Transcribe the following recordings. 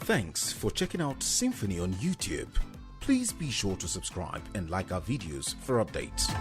Thanks for checking out SYMFONI on YouTube. Please be sure to subscribe and like our videos for updates.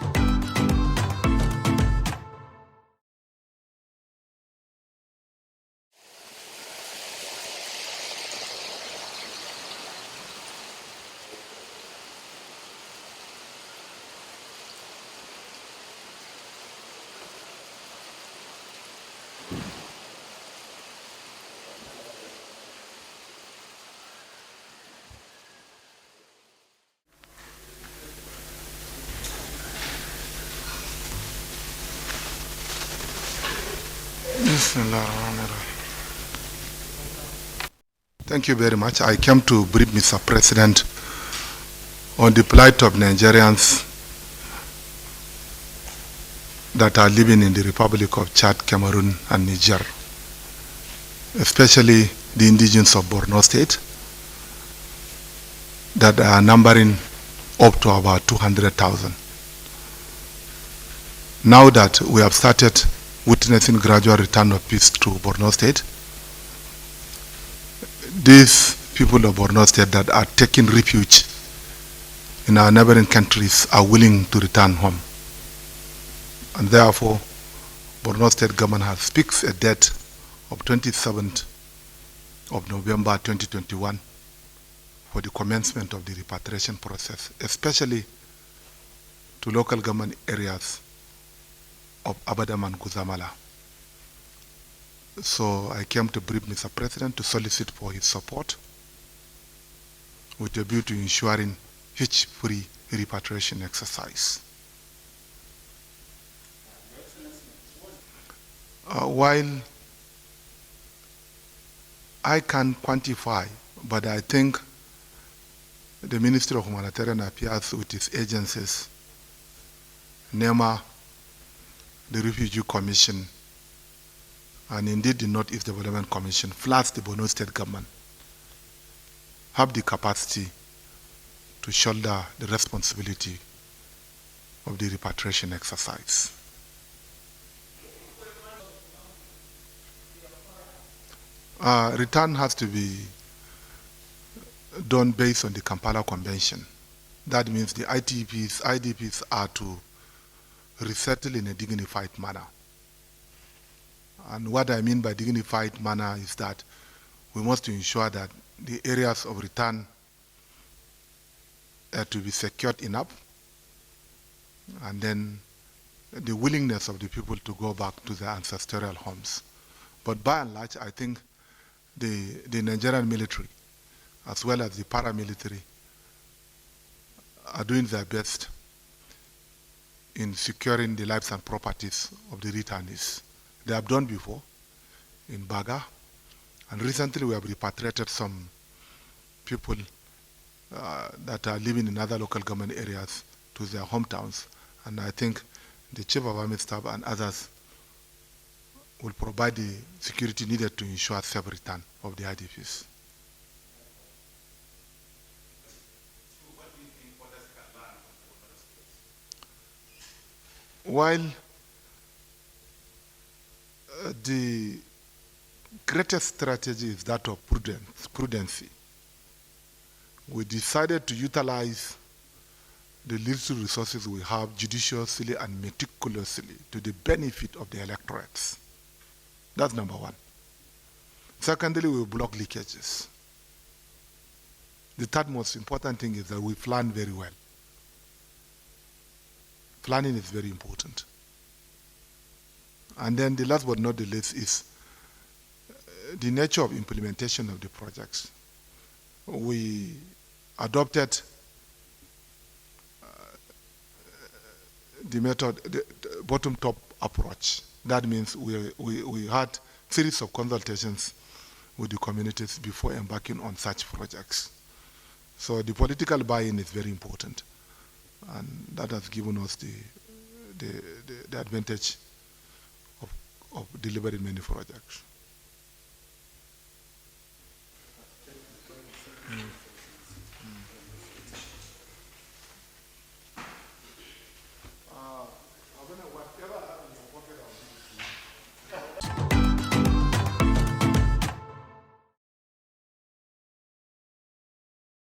Thank you very much. I came to brief Mr. President on the plight of Nigerians that are living in the Republic of Chad, Cameroon, and Niger, especially the indigenes of Borno State that are numbering up to about 200,000. Now that we have started witnessing gradual return of peace to Borno State, these people of Borno State that are taking refuge in our neighboring countries are willing to return home. And therefore, Borno State government has fixed a date of 27th of November 2021 for the commencement of the repatriation process, especially to local government areas of Abadam and Guzamala. So I came to brief Mr. President to solicit for his support with a view to ensuring hitch-free repatriation exercise. While I can't quantify, but I think the Ministry of Humanitarian Affairs with its agencies, NEMA, the Refugee Commission, and indeed the Northeast Development Commission, plus the Borno State government, have the capacity to shoulder the responsibility of the repatriation exercise. Return has to be done based on the Kampala Convention. That means the IDPs are to resettle in a dignified manner. And what I mean by dignified manner is that we must ensure that the areas of return are to be secured enough, and then the willingness of the people to go back to their ancestral homes. But by and large, I think the Nigerian military, as well as the paramilitary, are doing their best in securing the lives and properties of the returnees. They have done before in Baga, and recently we have repatriated some people that are living in other local government areas to their hometowns, and I think the Chief of Army Staff and others will provide the security needed to ensure safe return of the IDPs. While the greatest strategy is that of prudency, we decided to utilize the little resources we have judiciously and meticulously to the benefit of the electorates. That's number one. Secondly, we block leakages. The third most important thing is that we plan very well. Planning is very important. And then the last but not the least is the nature of implementation of the projects. We adopted the method, the bottom-top approach. That means we had a series of consultations with the communities before embarking on such projects. So the political buy-in is very important, and that has given us the advantage of delivering many projects.